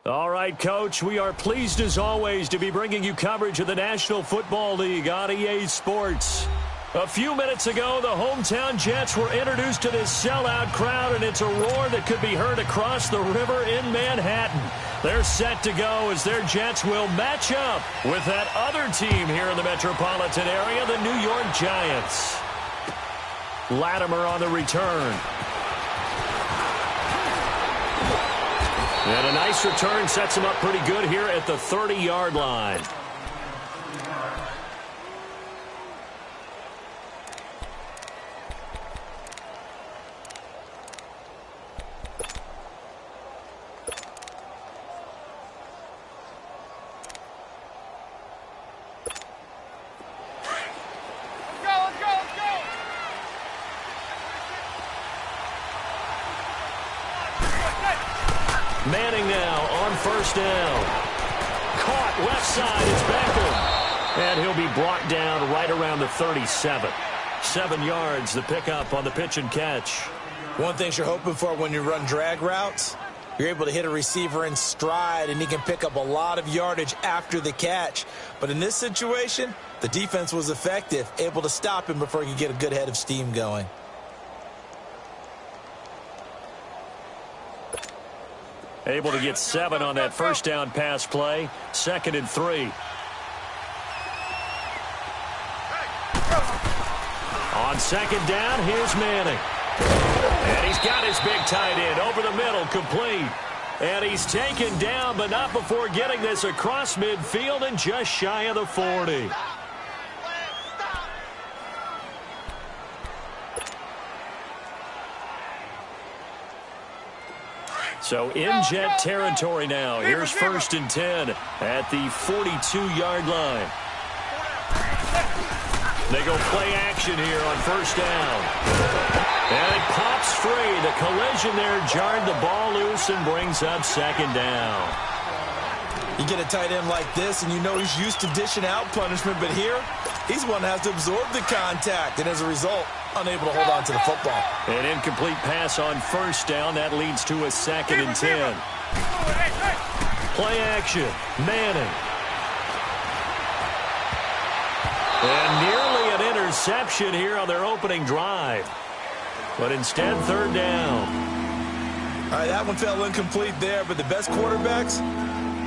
All right, Coach, we are pleased as always to be bringing you coverage of the National Football League on EA Sports. A few minutes ago, the hometown Jets were introduced to this sellout crowd, and it's a roar that could be heard across the river in Manhattan. They're set to go as their Jets will match up with that other team here in the metropolitan area, the New York Giants. Latimer on the return. And a nice return sets him up pretty good here at the 30-yard line. Manning now on first down. Caught left side. It's Beckham. And he'll be brought down right around the 37. 7 yards, the pickup on the pitch and catch. One thing you're hoping for when you run drag routes, you're able to hit a receiver in stride, and he can pick up a lot of yardage after the catch. But in this situation, the defense was effective, able to stop him before he could get a good head of steam going. Able to get 7 on that first down pass play. 2nd and 3. On second down, here's Manning. And he's got his big tight end over the middle, complete. And he's taken down, but not before getting this across midfield and just shy of the 40. So in Jet territory now. Here's 1st and 10 at the 42-yard line. They go play action here on first down. And it pops free. The collision there jarred the ball loose and brings up 2nd down. You get a tight end like this, and you know he's used to dishing out punishment, but here, he's one that has to absorb the contact, and as a result, unable to hold on to the football. An incomplete pass on first down. That leads to a 2nd and 10. Play action. Manning. And nearly an interception here on their opening drive. But instead, 3rd down. All right, that one fell incomplete there, but the best quarterbacks,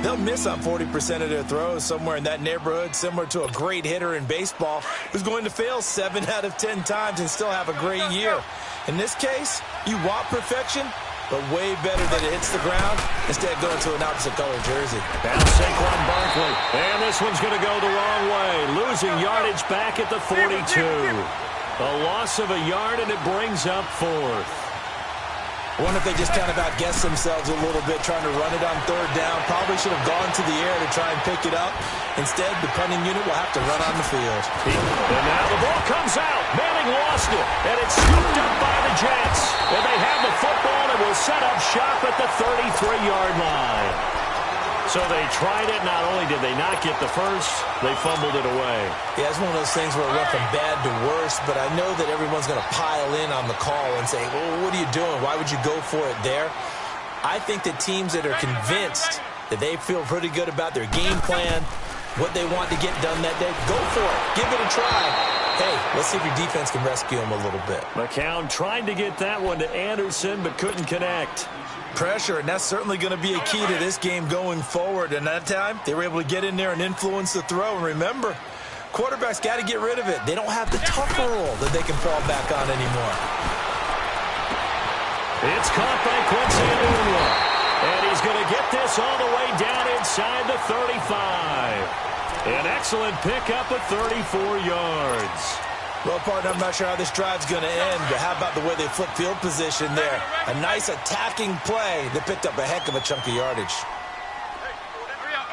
they'll miss on 40% of their throws, somewhere in that neighborhood, similar to a great hitter in baseball who's going to fail 7 out of 10 times and still have a great year. In this case, you want perfection, but way better that it hits the ground instead of going to an opposite color jersey. Now Saquon Barkley. And this one's going to go the wrong way. Losing yardage back at the 42. A loss of a yard, and it brings up 4th. I wonder if they just kind of outguessed themselves a little bit trying to run it on 3rd down. Probably should have gone to the air to try and pick it up. Instead, the punting unit will have to run on the field. And now the ball comes out. Manning lost it, and it's scooped up by the Jets. And they have the football and will set up shop at the 33-yard line. So they tried it. Not only did they not get the first, they fumbled it away. Yeah, it's one of those things where it went from bad to worse, but I know that everyone's going to pile in on the call and say, well, what are you doing? Why would you go for it there? I think that teams that are convinced that they feel pretty good about their game plan, what they want to get done that day, go for it. Give it a try. Hey, let's see if your defense can rescue them a little bit. McCown tried to get that one to Anderson, but couldn't connect. Pressure, and that's certainly going to be a key to this game going forward. And that time, they were able to get in there and influence the throw. And remember, quarterbacks got to get rid of it. They don't have the tougher role that they can fall back on anymore. It's caught by Quincy Enunwa. And he's going to get this all the way down inside the 35. An excellent pickup of 34 yards. Well, partner, I'm not sure how this drive's going to end, but how about the way they flip field position there? A nice attacking play that picked up a heck of a chunk of yardage. Hurry up.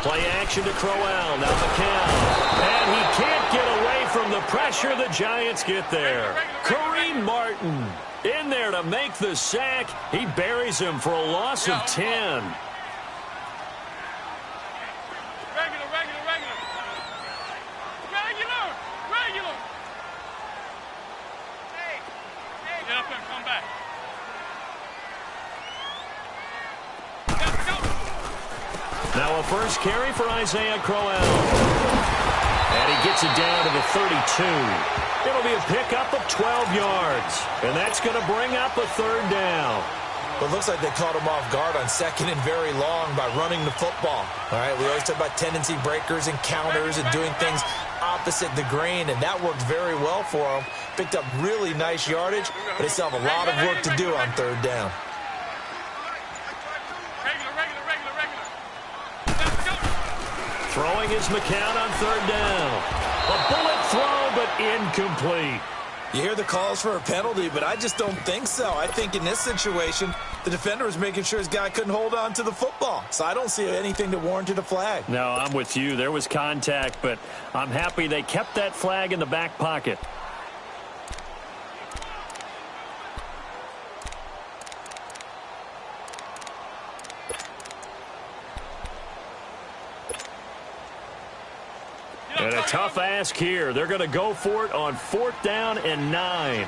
Play action to Crowell. Now McCown. And he can't get away from the pressure. The Giants get there. Kareem Martin in there to make the sack. He buries him for a loss of 10. Get up and come back. Now a first carry for Isaiah Crowell. And he gets it down to the 32. It'll be a pickup of 12 yards. And that's going to bring up a third down. But it looks like they caught him off guard on second and very long by running the football. All right, we always talk about tendency breakers and counters and doing things opposite the grain, and that worked very well for him. Picked up really nice yardage, but they still have a lot of work to do on third down. Throwing is McCown on third down. A bullet throw, but incomplete. You hear the calls for a penalty, but I just don't think so. I think in this situation, the defender was making sure his guy couldn't hold on to the football. So I don't see anything that warranted a flag. No, I'm with you. There was contact, but I'm happy they kept that flag in the back pocket. And a tough ask here. They're going to go for it on 4th down and 9.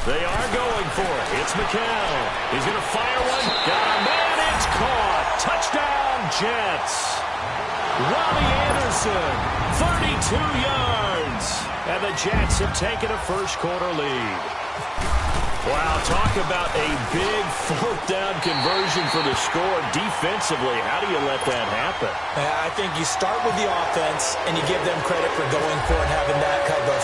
They are going for it. It's McCown. He's going to fire one. Got a man. It's caught. Touchdown, Jets. Robbie Anderson, 32 yards. And the Jets have taken a first-quarter lead. Wow, talk about a big 4th down conversion for the score. Defensively, how do you let that happen? I think you start with the offense, and you give them credit for going for it and having that kind of,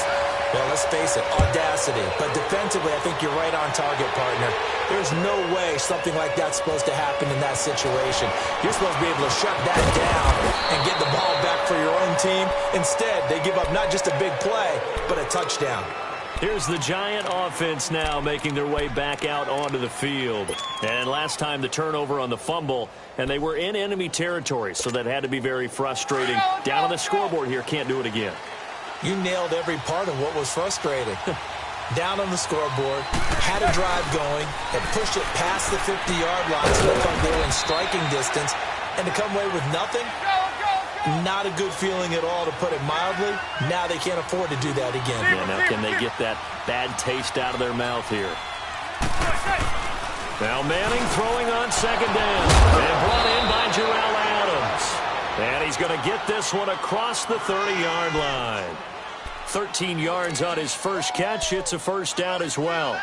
well, let's face it, audacity. But defensively, I think you're right on target, partner. There's no way something like that's supposed to happen in that situation. You're supposed to be able to shut that down and get the ball back for your own team. Instead, they give up not just a big play, but a touchdown. Here's the Giant offense now making their way back out onto the field. And last time the turnover on the fumble, and they were in enemy territory, so that had to be very frustrating. Down on the scoreboard here, can't do it again. You nailed every part of what was frustrating. Down on the scoreboard, had a drive going, had pushed it past the 50-yard line, so they thought they were in striking distance, and to come away with nothing, not a good feeling at all, to put it mildly. Now they can't afford to do that again. Yeah, now can they get that bad taste out of their mouth here? Now Manning throwing on second down. And brought in by Jarrell Adams. And he's going to get this one across the 30-yard line. 13 yards on his first catch. It's a first down as well.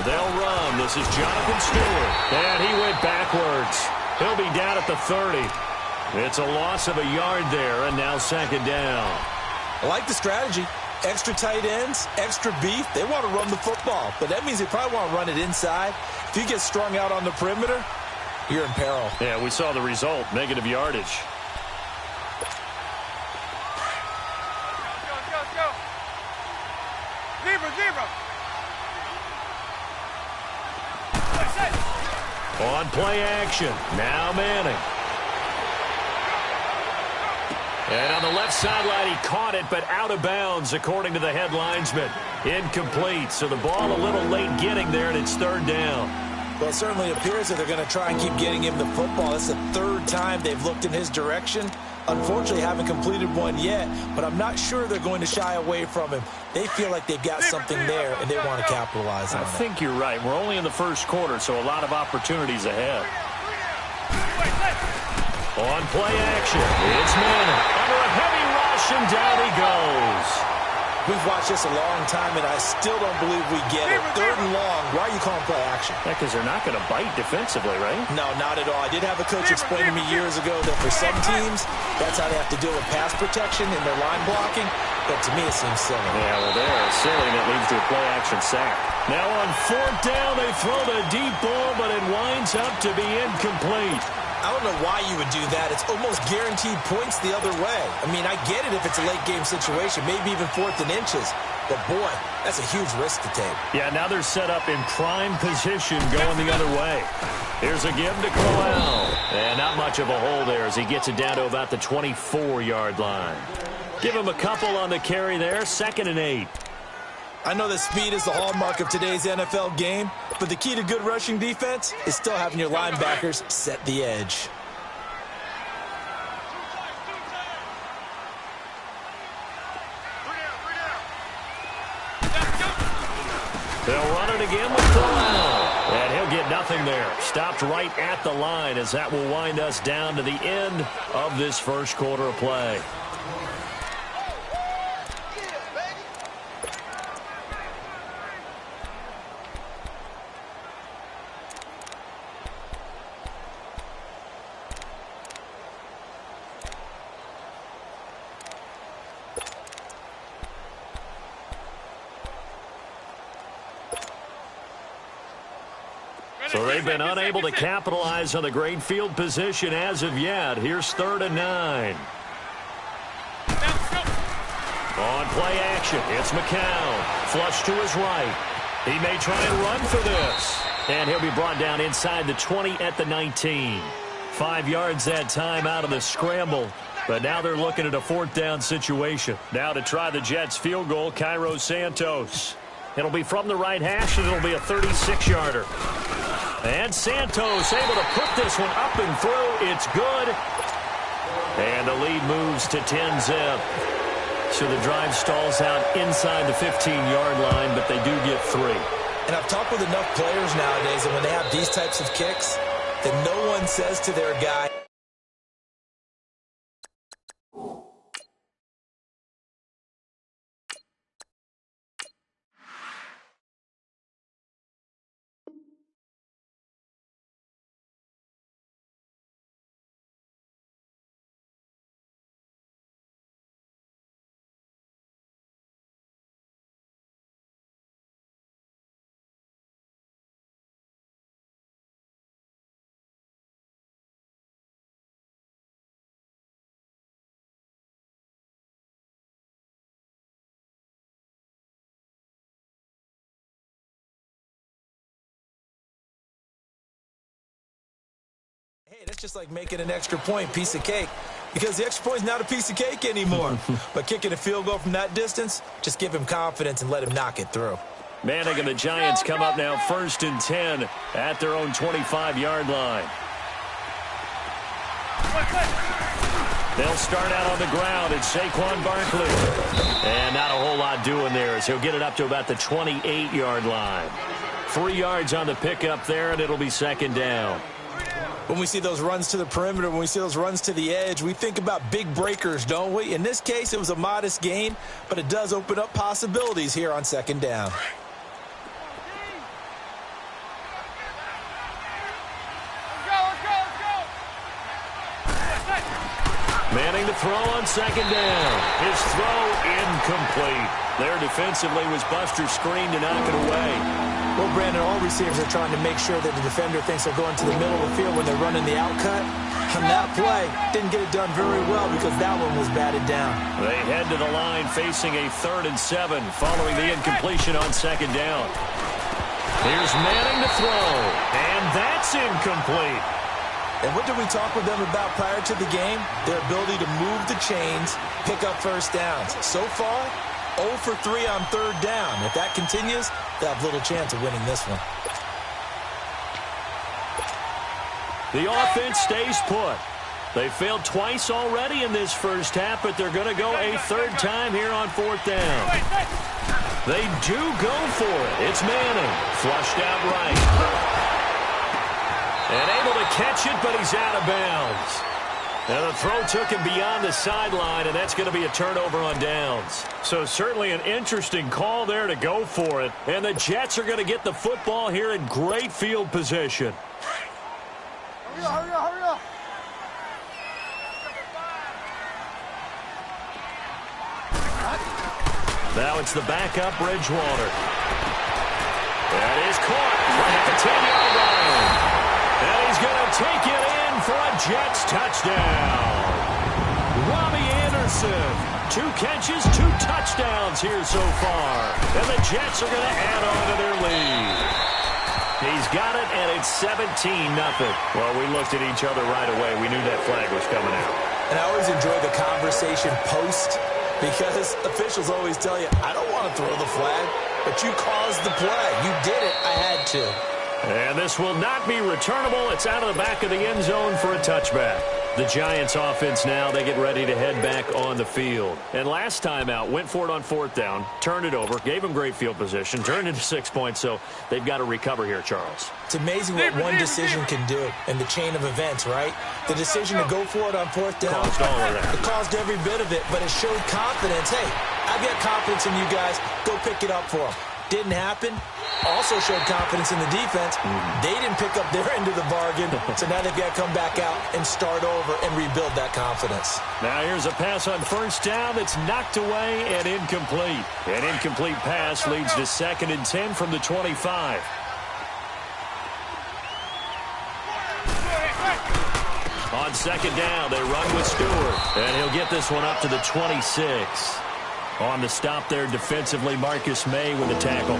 They'll run. This is Jonathan Stewart. And he went backwards. He'll be down at the 30. It's a loss of a yard there, and now second down. I like the strategy. Extra tight ends, extra beef. They want to run the football, but that means they probably want to run it inside. If you get strung out on the perimeter, you're in peril. Yeah, we saw the result, negative yardage. Go. Zebra. On play action. Now Manning. And on the left sideline, he caught it, but out of bounds, according to the head linesman. Incomplete, so the ball a little late getting there, and it's third down. Well, it certainly appears that they're going to try and keep getting him the football. That's the third time they've looked in his direction. Unfortunately, haven't completed one yet, but I'm not sure they're going to shy away from him. They feel like they've got something there, and they want to capitalize on it. I think you're right. We're only in the first quarter, so a lot of opportunities ahead. On play action, it's Manning. Under a heavy rush, and down he goes. We've watched this a long time, and I still don't believe we get it. Third and long. Why are you calling play action? Yeah, because they're not going to bite defensively, right? No, not at all. I did have a coach explain to me years ago that for some teams, that's how they have to deal with pass protection and their line blocking. But to me, it seems silly. Yeah, well, they're silly, and it leads to a play action sack. Now on fourth down, they throw the deep ball, but it winds up to be incomplete. I don't know why you would do that. It's almost guaranteed points the other way. I mean, I get it if it's a late-game situation, maybe even 4th and inches. But, boy, that's a huge risk to take. Yeah, now they're set up in prime position going the other way. Here's a give to Crowell. And not much of a hole there as he gets it down to about the 24-yard line. Give him a couple on the carry there, 2nd and 8. I know that speed is the hallmark of today's NFL game, but the key to good rushing defense is still having your linebackers set the edge. again with Corral. And he'll get nothing there. Stopped right at the line as that will wind us down to the end of this first quarter of play. So they've been unable to capitalize on the great field position as of yet. Here's 3rd and 9. On play action, it's McCown. Flush to his right. He may try and run for this. And he'll be brought down inside the 20 at the 19. 5 yards that time out of the scramble. But now they're looking at a 4th down situation. Now to try the Jets field goal, K-rick37's. It'll be from the right hash, and it'll be a 36-yarder. And Santos able to put this one up and through. It's good. And the lead moves to 10-zip. So the drive stalls out inside the 15-yard line, but they do get 3. And I've talked with enough players nowadays, and when they have these types of kicks, that no one says to their guy, hey, that's just like making an extra point, piece of cake. Because the extra point's not a piece of cake anymore. But kicking a field goal from that distance, just give him confidence and let him knock it through. Manning and the Giants come up now 1st and 10 at their own 25-yard line. They'll start out on the ground. It's Saquon Barkley. And not a whole lot doing there as he'll get it up to about the 28-yard line. 3 yards on the pickup there, and it'll be 2nd down. When we see those runs to the perimeter, when we see those runs to the edge, we think about big breakers, don't we? In this case, it was a modest gain, but it does open up possibilities here on 2nd down. Manning to throw on 2nd down. His throw incomplete. There defensively was Buster screen to knock it away. Well, Brandon, all receivers are trying to make sure that the defender thinks they're going to the middle of the field when they're running the outcut. On that play, didn't get it done very well because that one was batted down. They head to the line facing a 3rd and 7 following the incompletion on 2nd down. Here's Manning to throw, and that's incomplete. And what did we talk with them about prior to the game? Their ability to move the chains, pick up 1st downs. So far, 0 for 3 on 3rd down. If that continues, they'll have little chance of winning this one. The offense stays put. They failed twice already in this first half, but they're going to go a 3rd time here on 4th down. They do go for it. It's Manning. Flushed out right. And able to catch it, but he's out of bounds. And the throw took him beyond the sideline, and that's going to be a turnover on downs. So certainly an interesting call there to go for it. And the Jets are going to get the football here in great field position. Hurry up, hurry up, hurry up. Now it's the backup, Bridgewater. That is caught at the 10-yard line. And he's going to take it in for a Jets touchdown. Robbie Anderson, 2 catches, 2 touchdowns here so far. And the Jets are going to add on to their lead. He's got it, and it's 17-0. Well, we looked at each other right away. We knew that flag was coming out. And I always enjoy the conversation post because officials always tell you, I don't want to throw the flag, but you caused the play. You did it. I had to. And this will not be returnable. It's out of the back of the end zone for a touchback. The Giants offense now, they get ready to head back on the field. And last time out, went for it on 4th down, turned it over, gave them great field position, turned into 6 points, so they've got to recover here, Charles. It's amazing what one decision can do in the chain of events, right? The decision to go for it on 4th down. Caused all of that. It caused every bit of it, but it showed confidence. Hey, I've got confidence in you guys. Go pick it up for them. Didn't happen. Also showed confidence in the defense. They didn't pick up their end of the bargain, so now they've got to come back out and start over and rebuild that confidence. Now here's a pass on 1st down that's knocked away and incomplete. An incomplete pass leads to 2nd and 10 from the 25. On 2nd down, they run with Stewart, and he'll get this one up to the 26. On the stop there defensively, Marcus May with a tackle.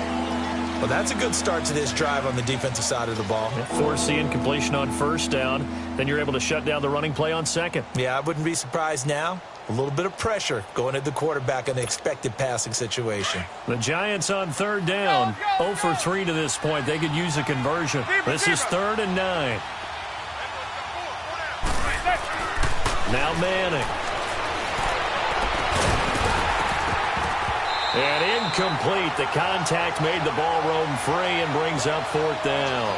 Well, that's a good start to this drive on the defensive side of the ball. Force the incompletion on 1st down. Then you're able to shut down the running play on 2nd. Yeah, I wouldn't be surprised now. A little bit of pressure going at the quarterback in the expected passing situation. The Giants on 3rd down. 0 for 3 to this point. They could use a conversion. This is 3rd and 9. Now Manning. And incomplete. The contact made the ball roam free and brings up 4th down.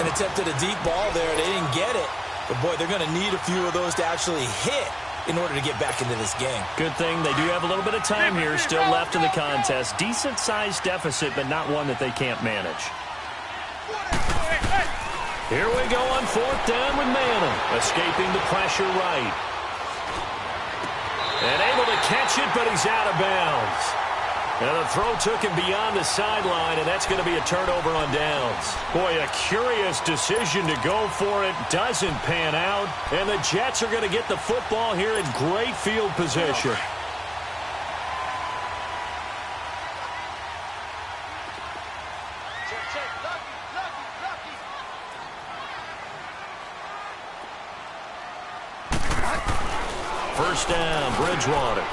An attempt at a deep ball there. They didn't get it. But, boy, they're going to need a few of those to actually hit in order to get back into this game. Good thing they do have a little bit of time here still left in the contest. Decent-sized deficit, but not one that they can't manage. Here we go on 4th down with Manning. Escaping the pressure right. And able to catch it, but he's out of bounds. And the throw took him beyond the sideline, and that's going to be a turnover on downs. Boy, a curious decision to go for it. Doesn't pan out. And the Jets are going to get the football here in great field position. First down, Bridgewater.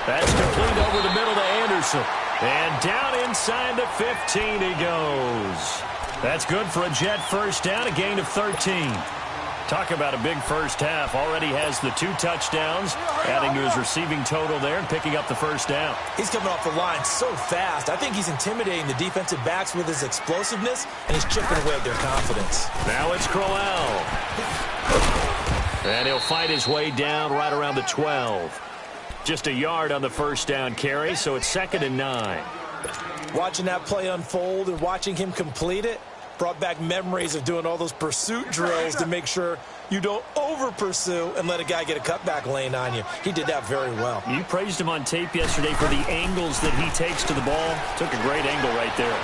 That's complete over the middle to Anderson. And down inside the 15 he goes. That's good for a Jet first down, a gain of 13. Talk about a big first half. Already has the 2 touchdowns, adding to his receiving total there and picking up the first down. He's coming off the line so fast. I think he's intimidating the defensive backs with his explosiveness, and he's chipping away at their confidence. Now it's Crowell. And he'll fight his way down right around the 12. Just a yard on the first down carry, so it's 2nd and 9. Watching that play unfold and watching him complete it brought back memories of doing all those pursuit drills to make sure you don't over-pursue and let a guy get a cutback lane on you. He did that very well. You praised him on tape yesterday for the angles that he takes to the ball. Took a great angle right there.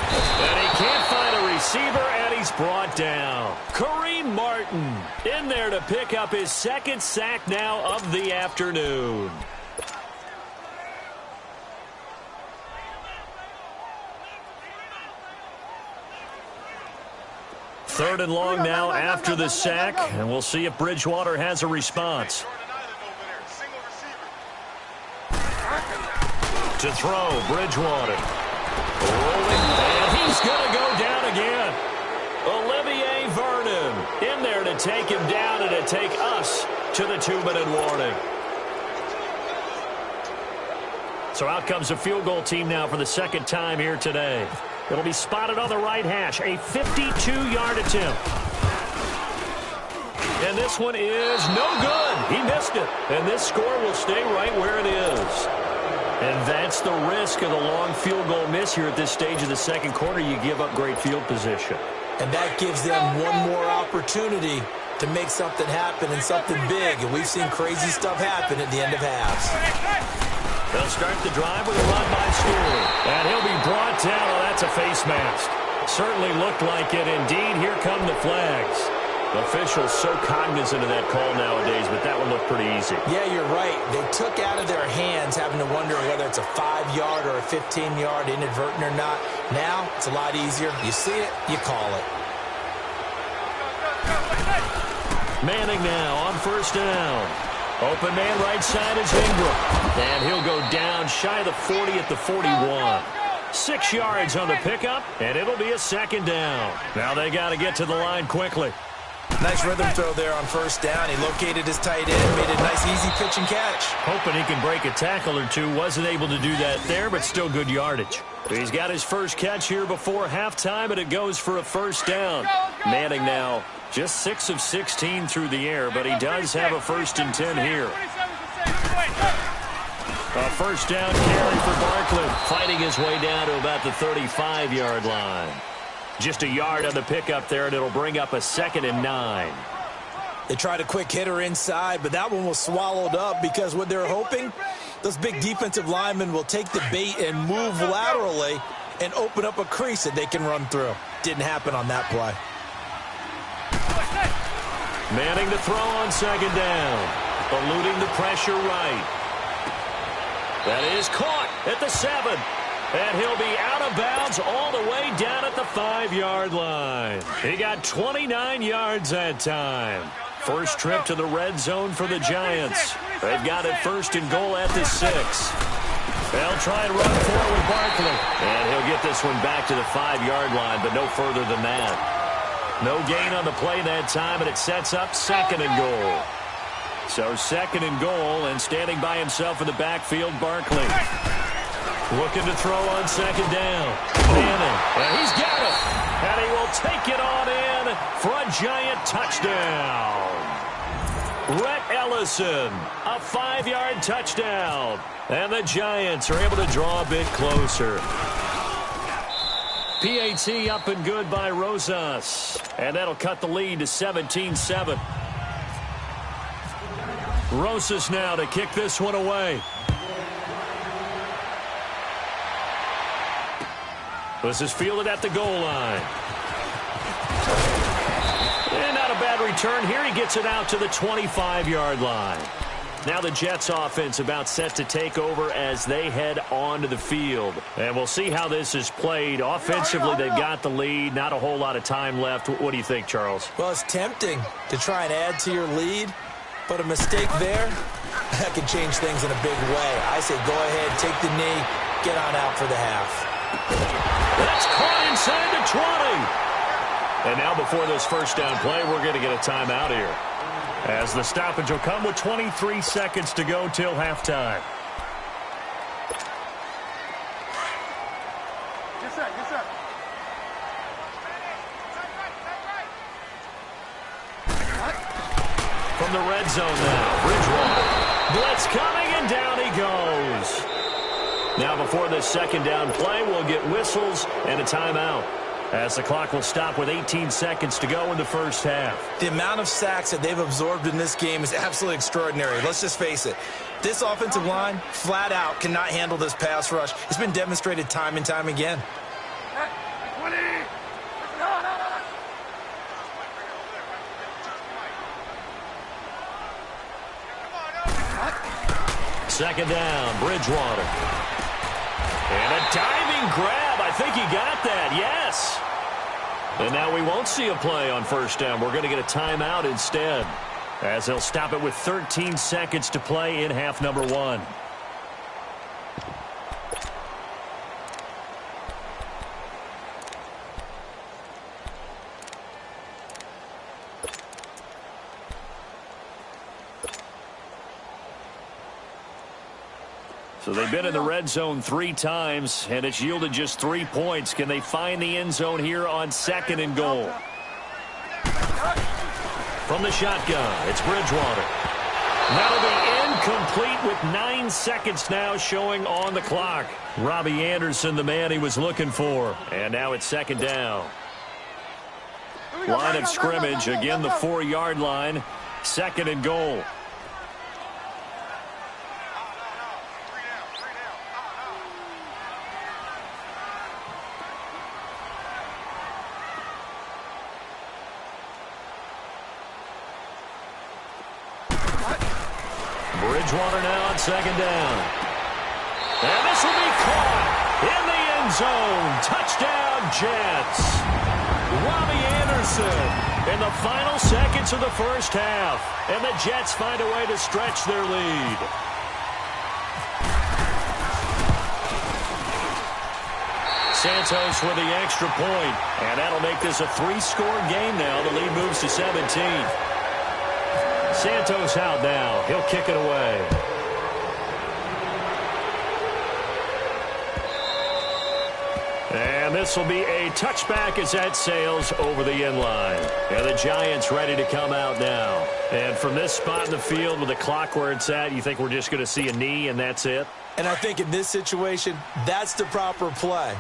And he can't find a receiver, and he's brought down. Kareem Martin in there to pick up his 2nd sack now of the afternoon. Third and long now after the sack, and we'll see if Bridgewater has a response. To throw, Bridgewater. Rolling, and he's going to go down again. Olivier Vernon in there to take him down and to take us to the 2-minute warning. So out comes a field goal team now for the 2nd time here today. It'll be spotted on the right hash, a 52-yard attempt. And this one is no good. He missed it. And this score will stay right where it is. And that's the risk of the long field goal miss here at this stage of the 2nd quarter. You give up great field position. And that gives them one more opportunity to make something happen and something big. And we've seen crazy stuff happen at the end of halves. They'll start the drive with a run by Stewart. And he'll be brought down. Oh, that's a face mask. Certainly looked like it. Indeed, here come the flags. Officials so cognizant of that call nowadays, but that one looked pretty easy. Yeah, you're right. They took out of their hands having to wonder whether it's a 5-yard or a 15-yard inadvertent or not. Now, it's a lot easier. You see it, you call it. Manning now on first down. Open man right side is Ingram. And he'll go down shy of the 40 at the 41. 6 yards on the pickup, and it'll be a 2nd down. Now they got to get to the line quickly. Nice rhythm throw there on first down. He located his tight end, made a nice easy pitch and catch. Hoping he can break a tackle or two. Wasn't able to do that there, but still good yardage. He's got his first catch here before halftime, and it goes for a first down. Manning now just 6 of 16 through the air, but he does have a 1st and 10 here. A first down carry for Barkley, fighting his way down to about the 35-yard line. Just a yard on the pickup there, and it'll bring up a 2nd and 9. They tried a quick hitter inside, but that one was swallowed up because what they're hoping, those big defensive linemen will take the bait and move laterally and open up a crease that they can run through. Didn't happen on that play. Manning to throw on 2nd down. Eluding the pressure right. That is caught at the 7. And he'll be out of bounds all the way down at the 5-yard line. He got 29 yards that time. First trip to the red zone for the Giants. They've got it 1st and goal at the 6. They'll try and run forward with Barkley. And he'll get this one back to the 5-yard line, but no further than that. No gain on the play that time, and it sets up 2nd and goal. So 2nd and goal, and standing by himself in the backfield, Barkley. Looking to throw on 2nd down. Manning, and he's got it. And he will take it on in for a Giant touchdown. Rhett Ellison, a 5-yard touchdown. And the Giants are able to draw a bit closer. PAT up and good by Rosas. And that'll cut the lead to 17-7. Rosas now to kick this one away. This is fielded at the goal line. And not a bad return here. He gets it out to the 25-yard line. Now the Jets offense about set to take over as they head onto the field. And we'll see how this is played. Offensively, they've got the lead. Not a whole lot of time left. What do you think, Charles? Well, it's tempting to try and add to your lead, but a mistake there, that can change things in a big way. I say go ahead, take the knee, get on out for the half. That's caught inside the 20. And now before this first down play, we're going to get a timeout here, as the stoppage will come with 23 seconds to go till halftime. Yes, sir. Yes, sir. From the red zone now, Bridgewater. Blitz coming, and down he goes. Now before this 2nd down play, we'll get whistles and a timeout, as the clock will stop with 18 seconds to go in the first half. The amount of sacks that they've absorbed in this game is absolutely extraordinary. Let's just face it. This offensive line, flat out, cannot handle this pass rush. It's been demonstrated time and time again. 20. Second down, Bridgewater. And a diving grab. I think he got that, yes. And now we won't see a play on first down. We're going to get a timeout instead, as they'll stop it with 13 seconds to play in half number 1. So they've been in the red zone 3 times, and it's yielded just 3 points. Can they find the end zone here on 2nd and goal? From the shotgun, it's Bridgewater. That'll be incomplete with 9 seconds now showing on the clock. Robbie Anderson, the man he was looking for. And now it's 2nd down. Line of scrimmage, again the 4-yard line. 2nd and goal. Bridgewater now on 2nd down. And this will be caught in the end zone. Touchdown, Jets. Robbie Anderson in the final seconds of the first half. And the Jets find a way to stretch their lead. Santos with the extra point, and that'll make this a 3-score game now. The lead moves to 17. Santos out now. He'll kick it away. And this will be a touchback as that sails over the end line. And the Giants ready to come out now. And from this spot in the field with the clock where it's at, you think we're just going to see a knee and that's it? And I think in this situation, that's the proper play.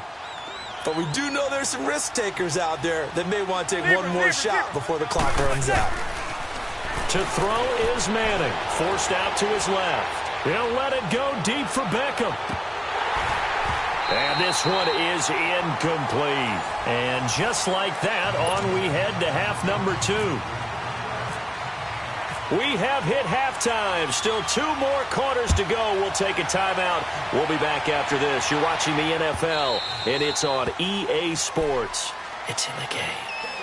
But we do know there's some risk takers out there that may want to take one more shot before the clock runs out. To throw is Manning, forced out to his left. He'll let it go deep for Beckham. And this one is incomplete. And just like that, on we head to half number 2. We have hit halftime. Still 2 more quarters to go. We'll take a timeout. We'll be back after this. You're watching the NFL, and it's on EA Sports. It's in the game.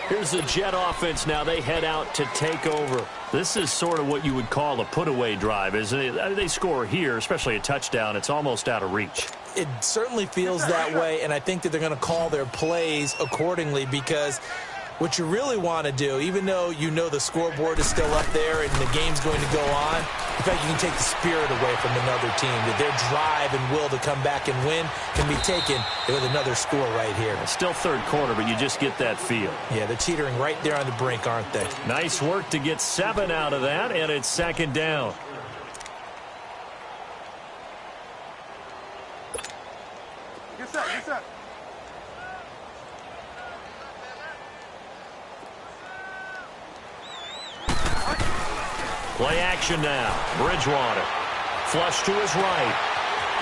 Here's the Jet offense now. They head out to take over. This is sort of what you would call a put-away drive, isn't it? They score here, especially a touchdown. It's almost out of reach. It certainly feels that way, and I think that they're going to call their plays accordingly because what you really want to do, even though you know the scoreboard is still up there and the game's going to go on, in fact, you can take the spirit away from another team. That their drive and will to come back and win can be taken with another score right here. It's still third quarter, but you just get that feel. Yeah, they're teetering right there on the brink, aren't they? Nice work to get 7 out of that, and it's second down. Get set, get set. Play action now. Bridgewater. Flush to his right.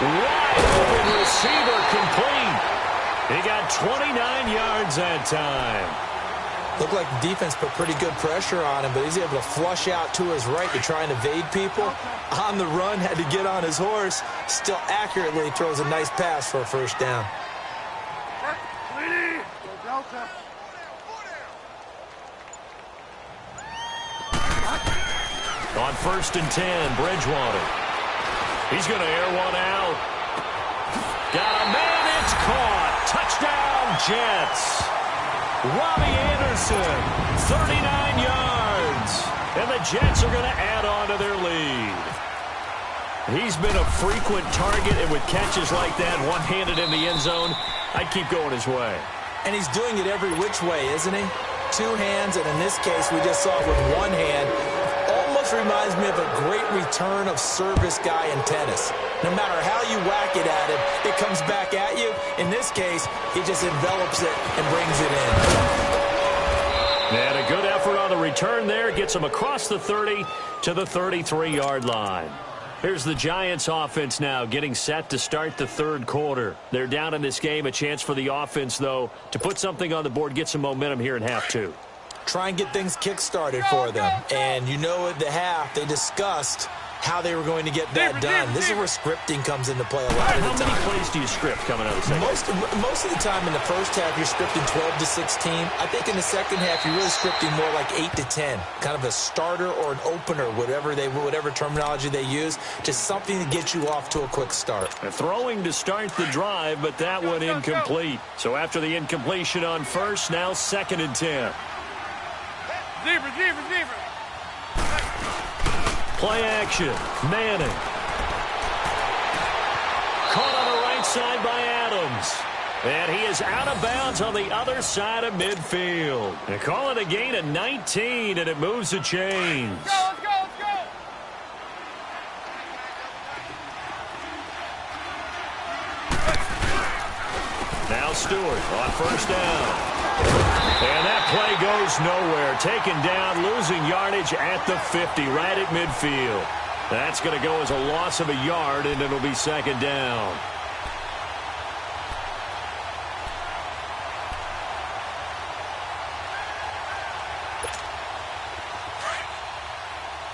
Wide open receiver complete. He got 29 yards that time. Looked like the defense put pretty good pressure on him, but he's able to flush out to his right to try and evade people. On the run, had to get on his horse. Still accurately throws a nice pass for a first down. Delta. On 1st and 10, Bridgewater. He's going to air one out. Got a man, it's caught. Touchdown, Jets. Robbie Anderson, 39 yards. And the Jets are going to add on to their lead. He's been a frequent target, and with catches like that, one-handed in the end zone, I'd keep going his way. And he's doing it every which way, isn't he? 2 hands, and in this case, we just saw it with 1 hand. Almost reminds me of a great return of service guy in tennis. No matter how you whack it at him, it comes back at you. In this case, he just envelops it and brings it in. And a good effort on the return there. Gets him across the 30 to the 33-yard line. Here's the Giants offense now getting set to start the third quarter. They're down in this game. A chance for the offense, though, to put something on the board, get some momentum here in half 2. Try and get things kick-started for them. And you know at the half, they discussed how they were going to get that done. This is where scripting comes into play a lot of the time. How many plays do you script coming out of the second half? Most of the time in the first half, you're scripting 12 to 16. I think in the second half, you're really scripting more like 8 to 10. Kind of a starter or an opener, whatever terminology they use, just something to get you off to a quick start. Throwing to start the drive, but that one incomplete. So after the incompletion on first, now 2nd and 10. Zebra. Play action. Manning. Caught on the right side by Adams. And he is out of bounds on the other side of midfield. They call it a gain of 19, and it moves the chains. Let's go. Now Stewart on first down. And that play goes nowhere. Taken down, losing yardage at the 50, right at midfield. That's going to go as a loss of a yard, and it'll be second down.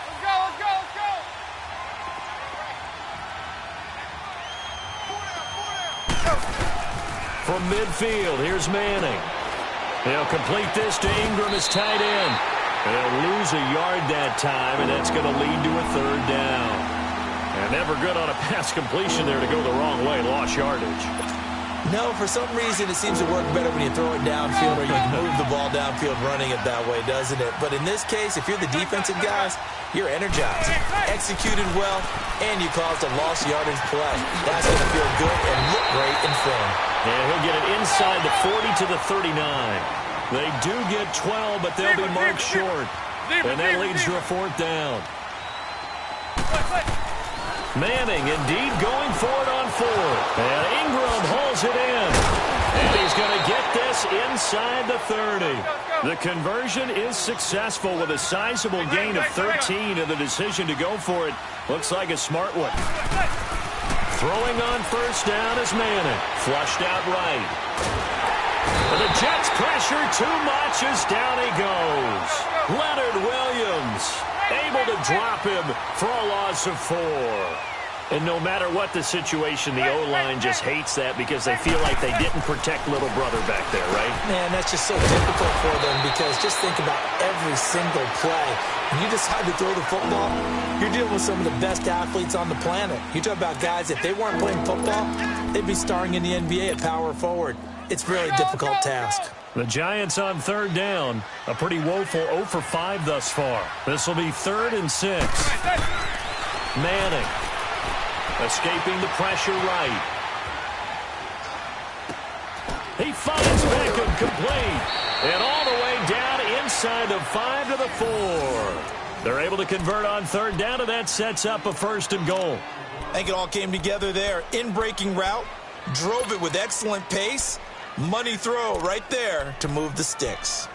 Let's go. From midfield, here's Manning. They'll complete this to Ingram as tight end. They'll lose a yard that time, and that's going to lead to a third down. And never good on a pass completion there to go the wrong way. Lost yardage. No, for some reason, it seems to work better when you throw it downfield or you can move the ball downfield running it that way, doesn't it? But in this case, if you're the defensive guys, you're energized, executed well, and you caused a lost yardage play. That's going to feel good and look great in film. And he'll get it inside the 40 to the 39. They do get 12, but they'll be marked short. And that leads to a fourth down. Manning indeed going for it on fourth. And Ingram hauls it in. And he's going to get this inside the 30. The conversion is successful with a sizable gain of 13, and the decision to go for it looks like a smart one. Throwing on first down is Manning. Flushed out right. And the Jets pressure too much as down he goes. Leonard Williams able to drop him for a loss of 4. And no matter what the situation, the O-line just hates that because they feel like they didn't protect little brother back there, right? Man, that's just so difficult for them because just think about every single play. When you decide to throw the football, you're dealing with some of the best athletes on the planet. You talk about guys, if they weren't playing football, they'd be starring in the NBA at power forward. It's really a difficult task. The Giants on third down. A pretty woeful 0 for 5 thus far. This will be 3rd and 6. Manning escaping the pressure right. He finds Beckham complete. And all the way down inside the 5 to the 4. They're able to convert on third down, and that sets up a 1st and goal. I think it all came together there. In-breaking route, drove it with excellent pace. Money throw right there to move the sticks.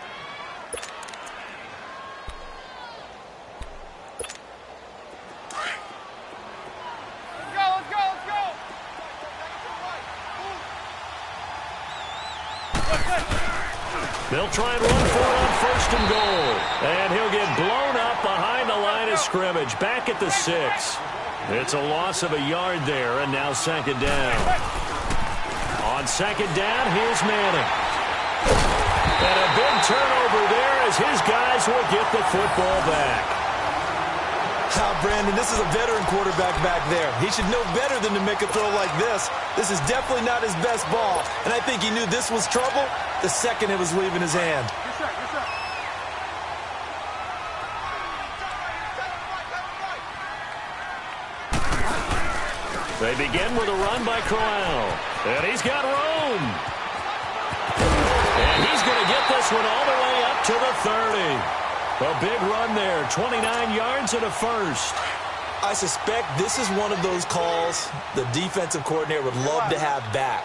They'll try and run for it on 1st and goal. And he'll get blown up behind the line of scrimmage. Back at the 6. It's a loss of a yard there, and now 2nd down. On 2nd down, here's Manning. And a big turnover there as his guys will get the football back. Brandon, this is a veteran quarterback back there. He should know better than to make a throw like this. This is definitely not his best ball, and I think he knew this was trouble the second it was leaving his hand. Yes, sir. Yes, sir. They begin with a run by Corral. And he's got room. And he's going to get this one all the way up to the 30. A big run there, 29 yards and a 1st. I suspect this is one of those calls the defensive coordinator would love to have back.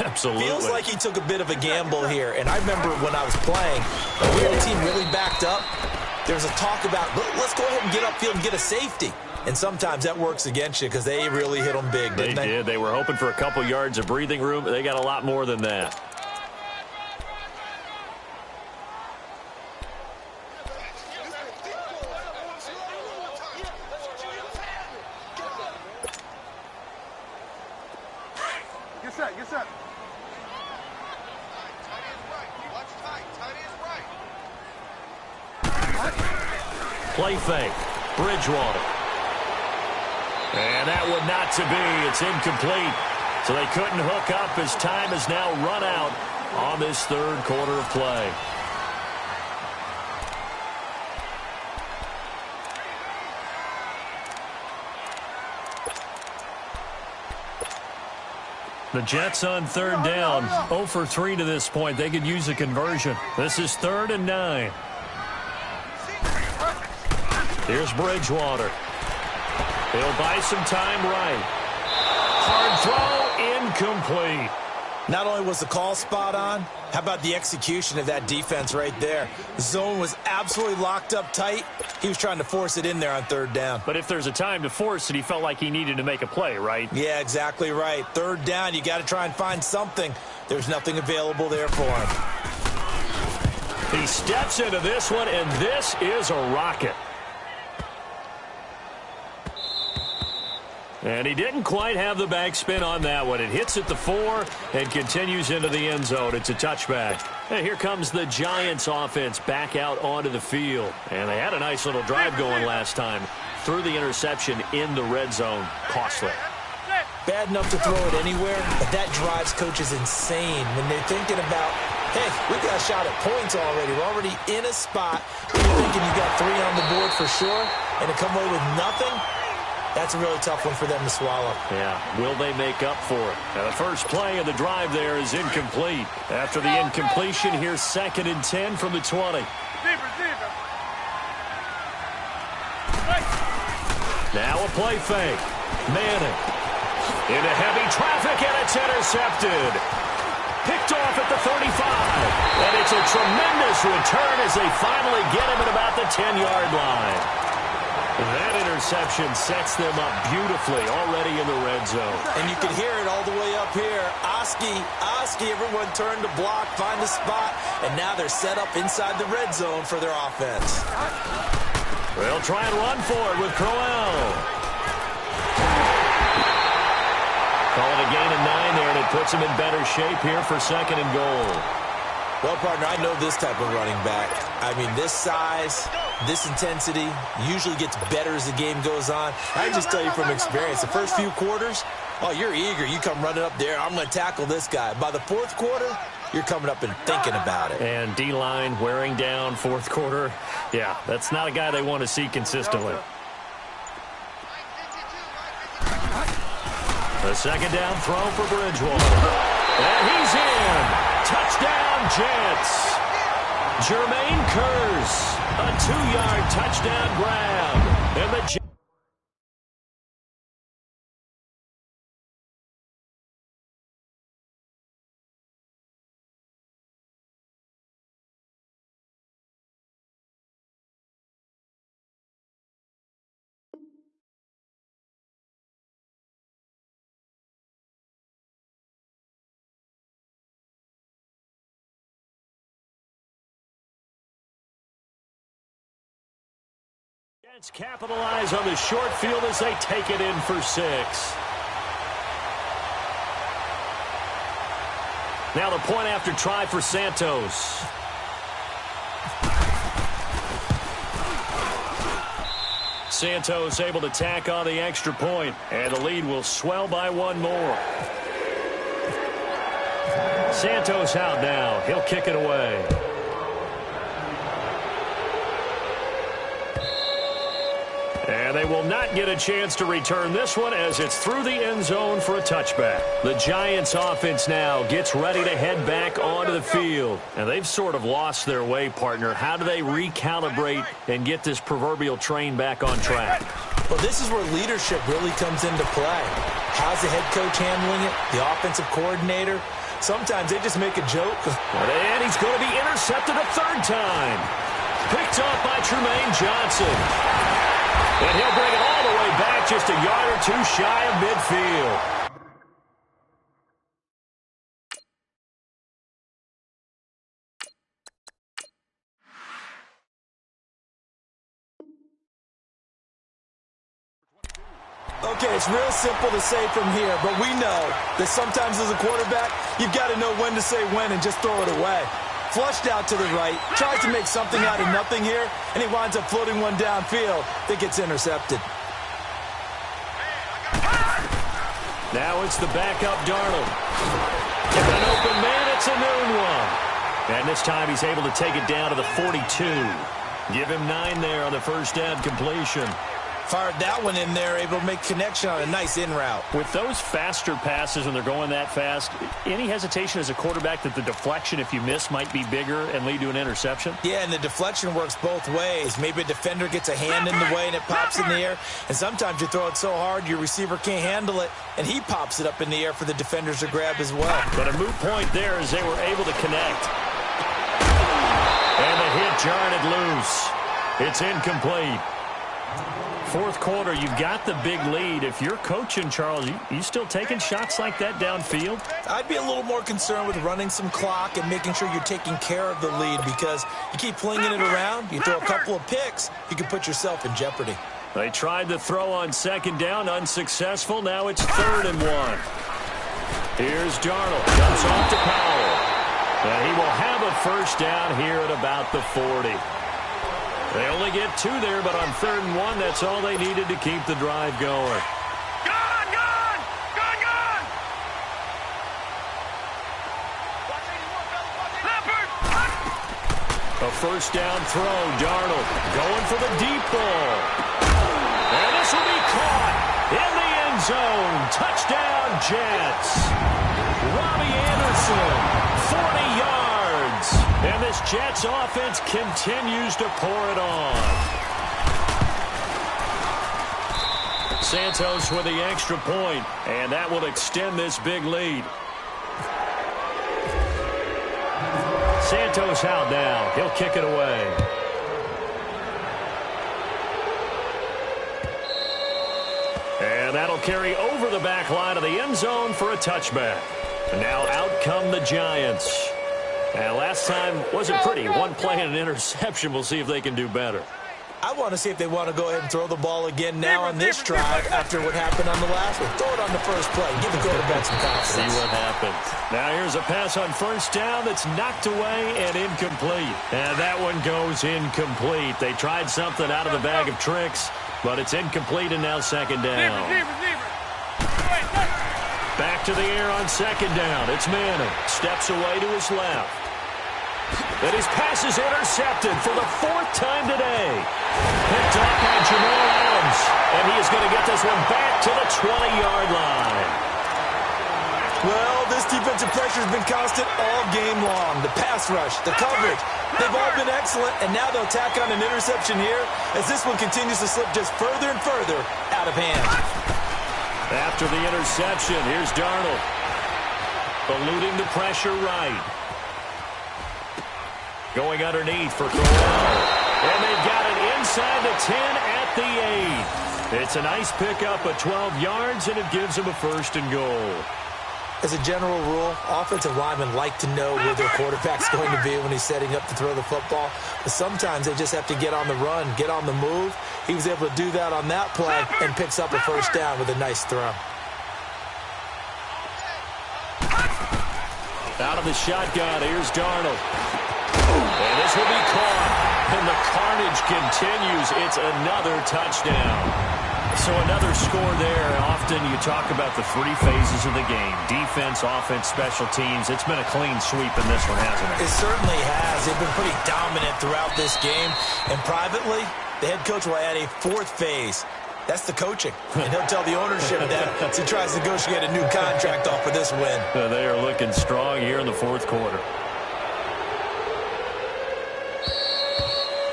Absolutely. Feels like he took a bit of a gamble here. And I remember when I was playing, when the team really backed up, there's a talk about, let's go ahead and get upfield and get a safety. And sometimes that works against you because they really hit them big, didn't they? They did. They were hoping for a couple yards of breathing room, but they got a lot more than that. Yes, sir. Yes, sir. Play fake. Bridgewater. And that one not to be. It's incomplete. So they couldn't hook up as time has now run out on this 3rd quarter of play. The Jets on third down, 0 for 3 to this point. They could use a conversion. This is 3rd and 9. Here's Bridgewater. He'll buy some time right. Hard throw, incomplete. Not only was the call spot on, how about the execution of that defense right there? The zone was absolutely locked up tight. He was trying to force it in there on 3rd down. But if there's a time to force it, he felt like he needed to make a play, right? Yeah, exactly right. 3rd down, you got to try and find something. There's nothing available there for him. He steps into this one, and this is a rocket. And he didn't quite have the backspin on that one. It hits at the 4 and continues into the end zone. It's a touchback. And here comes the Giants offense back out onto the field. And they had a nice little drive going last time. Threw the interception in the red zone. Costly. bad enough to throw it anywhere, but that drives coaches insane when they're thinking about, hey, we got a shot at points already. We're already in a spot where you're thinking you got 3 on the board for sure, and to come away with nothing, that's a really tough one for them to swallow. Yeah, will they make up for it? Now, the first play of the drive there is incomplete. After the incompletion, here's 2nd and 10 from the 20. Now a play fake. Manning into heavy traffic, and it's intercepted. Picked off at the 35. And it's a tremendous return as they finally get him at about the 10-yard line. That interception sets them up beautifully already in the red zone. And you can hear it all the way up here. Oski, everyone turned to block, find a spot, and now they're set up inside the red zone for their offense. They'll try and run for it with Crowell. Call it a gain of 9 there, and it puts him in better shape here for 2nd and goal. Well, partner, I know this type of running back. I mean, this size, this intensity usually gets better as the game goes on. I can just tell you from experience, the first few quarters, oh, you're eager. You come running up there, I'm going to tackle this guy. By the 4th quarter, you're coming up and thinking about it. And D-line wearing down 4th quarter. Yeah, that's not a guy they want to see consistently. The 2nd down throw for Bridgewater. And he's in. Touchdown, Jets. Jermaine Kearse, a 2-yard touchdown grab. And the Jets. Jets capitalize on the short field as they take it in for 6. Now the point after try for Santos. Santos able to tack on the extra point, and the lead will swell by 1 more. Santos out now. He'll kick it away. And they will not get a chance to return this one as it's through the end zone for a touchback. The Giants offense now gets ready to head back onto the field. And they've sort of lost their way, partner. How do they recalibrate and get this proverbial train back on track? Well, this is where leadership really comes into play. How's the head coach handling it? The offensive coordinator? Sometimes they just make a joke. And he's going to be intercepted a 3rd time. Picked off by Tremaine Johnson. And he'll bring it all the way back just a yard or 2 shy of midfield. Okay, it's real simple to say from here, but we know that sometimes as a quarterback, you've got to know when to say when and just throw it away. Flushed out to the right, tries to make something out of nothing here, and he winds up floating one downfield that gets intercepted. Now it's the backup Darnold. Given an open man, it's a noon one. And this time he's able to take it down to the 42. Give him 9 there on the first down completion. Fired that one in there, able to make connection on a nice in route. With those faster passes when they're going that fast, any hesitation as a quarterback that the deflection, if you miss, might be bigger and lead to an interception? Yeah, and the deflection works both ways. Maybe a defender gets a hand in the way and it pops in the air. And sometimes you throw it so hard your receiver can't handle it, and he pops it up in the air for the defenders to grab as well. But a moot point there as they were able to connect. And the hit jarred it loose. It's incomplete. 4th quarter, you've got the big lead. If you're coaching, Charles, you still taking shots like that downfield? I'd be a little more concerned with running some clock and making sure you're taking care of the lead, because you keep flinging it around, you throw a couple of picks, you can put yourself in jeopardy. They tried to throw on 2nd down, unsuccessful. Now it's 3rd and 1. Here's Darnold. Dumps off to Powell. And he will have a first down here at about the 40. They only get 2 there, but on 3rd and 1, that's all they needed to keep the drive going. Gone! A first down throw. Darnold going for the deep ball. And this will be caught in the end zone. Touchdown, Jets. Robbie Anderson, 40 yards. And this Jets offense continues to pour it on. Santos with the extra point, and that will extend this big lead. Santos out now. He'll kick it away. And that'll carry over the back line of the end zone for a touchback. And now out come the Giants. And last time wasn't pretty. One play and an interception. We'll see if they can do better. I want to see if they want to go ahead and throw the ball again now on this drive after what happened on the last one. Throw it on the first play. Give the quarterback some confidence. See what happens. Now here's a pass on first down that's knocked away and incomplete. And that one goes incomplete. They tried something out of the bag of tricks, but it's incomplete and now second down. Back to the air on second down. It's Manning. Steps away to his left. And his pass is intercepted for the fourth time today. Picked up by Jamal Adams. And he is going to get this one back to the 20-yard line. Well, this defensive pressure has been constant all game long. The pass rush, the coverage, they've all been excellent. And now they'll tack on an interception here as this one continues to slip just further and further out of hand. After the interception, here's Darnold. Eluding the pressure right. Going underneath for Corral. And they've got it inside the 10 at the 8. It's a nice pickup of 12 yards, and it gives them a first and goal. As a general rule, offensive linemen like to know where their quarterback's going to be when he's setting up to throw the football. But sometimes they just have to get on the run, get on the move. He was able to do that on that play and picks up a first down with a nice throw. Out of the shotgun, here's Darnold. And this will be caught. And the carnage continues. It's another touchdown. So another score there. Often you talk about the three phases of the game. Defense, offense, special teams. It's been a clean sweep in this one, hasn't it? It certainly has. They've been pretty dominant throughout this game. And privately, the head coach will add a fourth phase. That's the coaching. And he'll tell the ownership that as he tries to negotiate a new contract off for this win. They are looking strong here in the fourth quarter.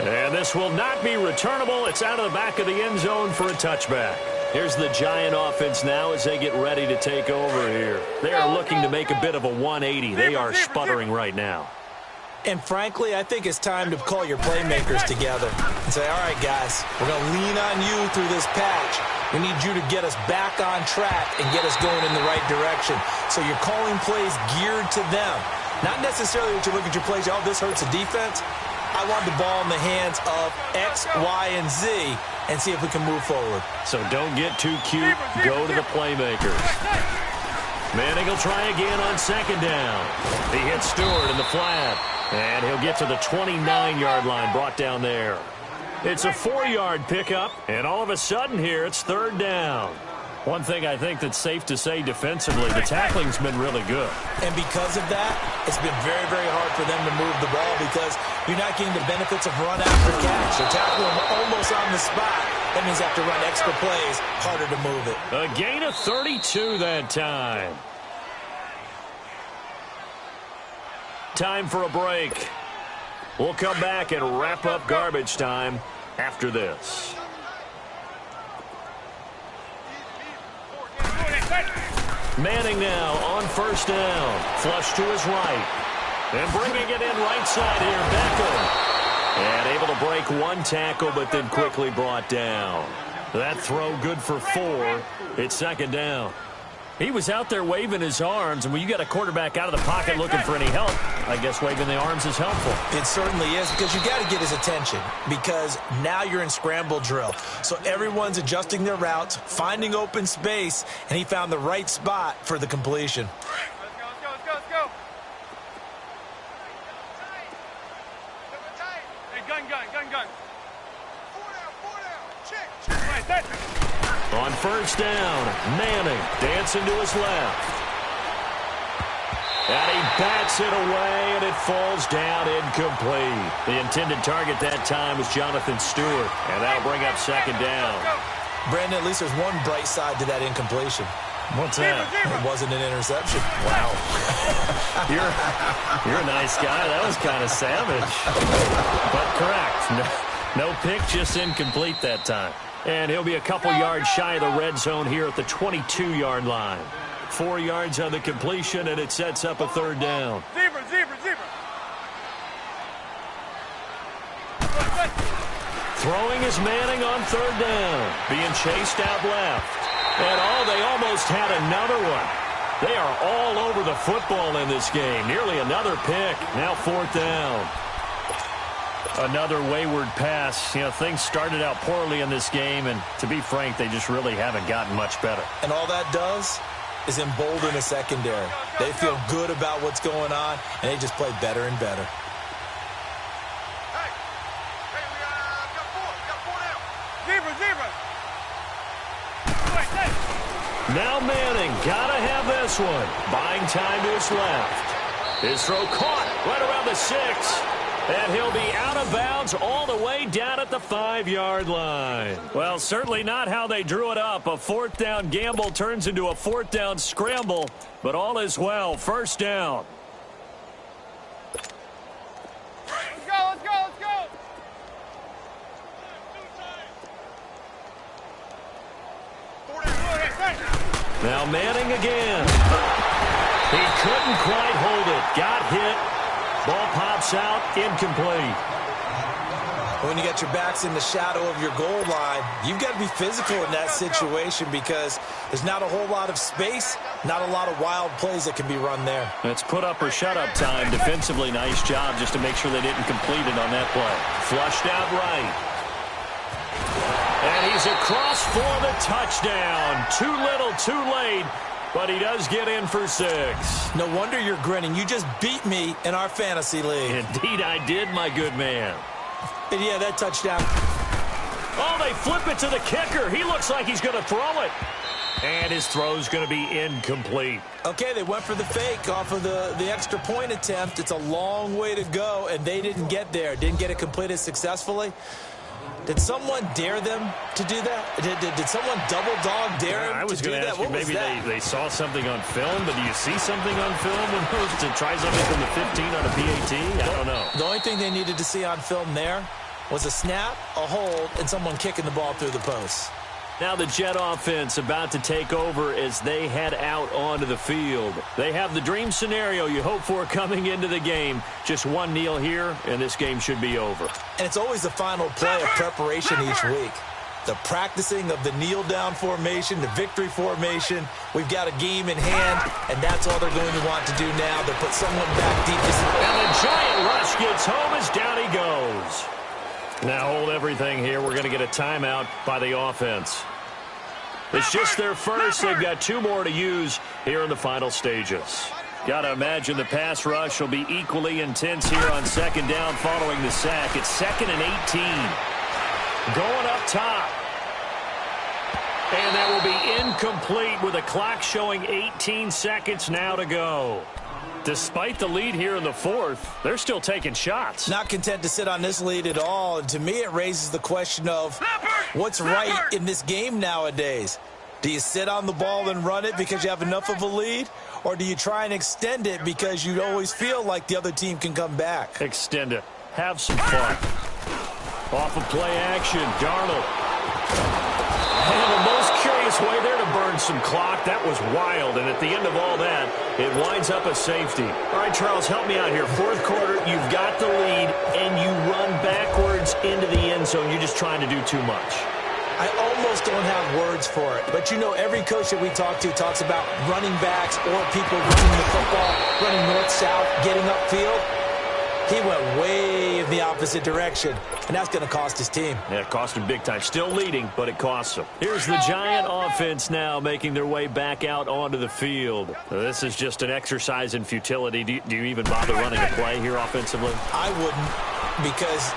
And this will not be returnable. It's out of the back of the end zone for a touchback. Here's the Giant offense now as they get ready to take over here. They are looking to make a bit of a 180. They are sputtering right now. And frankly, I think it's time to call your playmakers together and say, all right, guys, we're going to lean on you through this patch. We need you to get us back on track and get us going in the right direction. So you're calling plays geared to them. Not necessarily what you look at your plays, oh, this hurts the defense. I want the ball in the hands of X, Y, and Z and see if we can move forward. So don't get too cute. Go to the playmakers. Manning will try again on second down. He hits Stewart in the flat. And he'll get to the 29-yard line, brought down there. It's a 4-yard pickup, and all of a sudden here it's third down. One thing I think that's safe to say defensively, the tackling's been really good. And because of that, it's been very, very hard for them to move the ball because you're not getting the benefits of run after catch. They're tackling almost on the spot. That means they have to run extra plays, harder to move it. A gain of 32 that time. Time for a break. We'll come back and wrap up garbage time after this. Manning now on first down. Flush to his right. And bringing it in right side here, Beckham. And able to break one tackle, but then quickly brought down. That throw good for 4. It's second down. He was out there waving his arms, and when you got a quarterback out of the pocket looking for any help, I guess waving the arms is helpful. It certainly is, because you got to get his attention, because now you're in scramble drill. So everyone's adjusting their routes, finding open space, and he found the right spot for the completion. Let's go. Hey, gun. 4 down. Check. Right, that's it. On first down, Manning dancing to his left. And he bats it away, and it falls down incomplete. The intended target that time was Jonathan Stewart, and that'll bring up second down. Brandon, at least there's one bright side to that incompletion. What's that? It wasn't an interception. Wow. You're a nice guy. That was kind of savage. But correct. No pick, just incomplete that time. And he'll be a couple yards shy of the red zone here at the 22-yard line. 4 yards on the completion, and it sets up a third down. Zebra. Throwing is Manning on third down. Being chased out left. And they almost had another one. They are all over the football in this game. Nearly another pick. Now fourth down. Another wayward pass. Things started out poorly in this game, and to be frank, they just really haven't gotten much better. And all that does is embolden the secondary. They feel good about what's going on, and they just play better and better. Hey, we got four now. Zebra. Now Manning, gotta have this one. Buying time to his left. His throw caught right around the 6. And he'll be out of bounds all the way down at the 5-yard line. Well, certainly not how they drew it up. A fourth down gamble turns into a fourth down scramble. But all is well. First down. Let's go. Now Manning again. He couldn't quite hold it. Got hit. Ball pops out, incomplete. When you got your backs in the shadow of your goal line, you've got to be physical in that situation because there's not a whole lot of space, not a lot of wild plays that can be run there. It's put up or shut up time. Defensively, nice job just to make sure they didn't complete it on that play. Flushed out right. And he's across for the touchdown. Too little, too late. But he does get in for 6. No wonder you're grinning. You just beat me in our fantasy league. Indeed I did, my good man. And yeah, that touchdown. Oh, they flip it to the kicker. He looks like he's going to throw it. And his throw's going to be incomplete. Okay, they went for the fake off of the extra point attempt. It's a long way to go, and they didn't get there. Didn't get it completed successfully. Did someone dare them to do that? Did someone double dog dare them to do that? I was going to ask you, maybe they saw something on film, but do you see something on film to try something from the 15 on a PAT? I don't know. The only thing they needed to see on film there was a snap, a hold, and someone kicking the ball through the post. Now the Jet offense about to take over as they head out onto the field. They have the dream scenario you hope for coming into the game. Just one kneel here, and this game should be over. And it's always the final play of preparation each week. The practicing of the kneel-down formation, the victory formation. We've got a game in hand, and that's all they're going to want to do now. To put someone back deep. And the giant rush gets home as down he goes. Now hold everything here. We're going to get a timeout by the offense. It's just their first. They've got 2 more to use here in the final stages. Got to imagine the pass rush will be equally intense here on second down following the sack. It's 2nd and 18. Going up top. And that will be incomplete with a clock showing 18 seconds now to go. Despite the lead here in the 4th, they're still taking shots. Not content to sit on this lead at all. And to me, it raises the question of what's right in this game nowadays. Do you sit on the ball and run it because you have enough of a lead? Or do you try and extend it because you always feel like the other team can come back? Extend it. Have some fun. Off of play action, Darnold. And the most curious way there to burn some clock. That was wild. And at the end of all that, it winds up a safety. All right, Charles, help me out here. 4th quarter, you've got the lead, and you run backwards into the end zone. You're just trying to do too much. I almost don't have words for it. But, you know, every coach that we talk to talks about running backs or people running the football, running north-south, getting upfield. He went way in the opposite direction, and that's going to cost his team. Yeah, it cost him big time. Still leading, but it costs him. Here's the Giant offense now making their way back out onto the field. This is just an exercise in futility. Do you even bother running a play here offensively? I wouldn't, because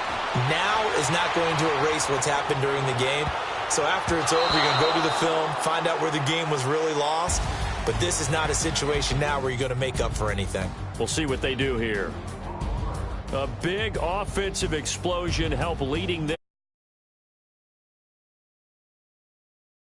now is not going to erase what's happened during the game. So after it's over, you're going to go to the film, find out where the game was really lost, But this is not a situation now where you're going to make up for anything. We'll see what they do here. A big offensive explosion help leading them.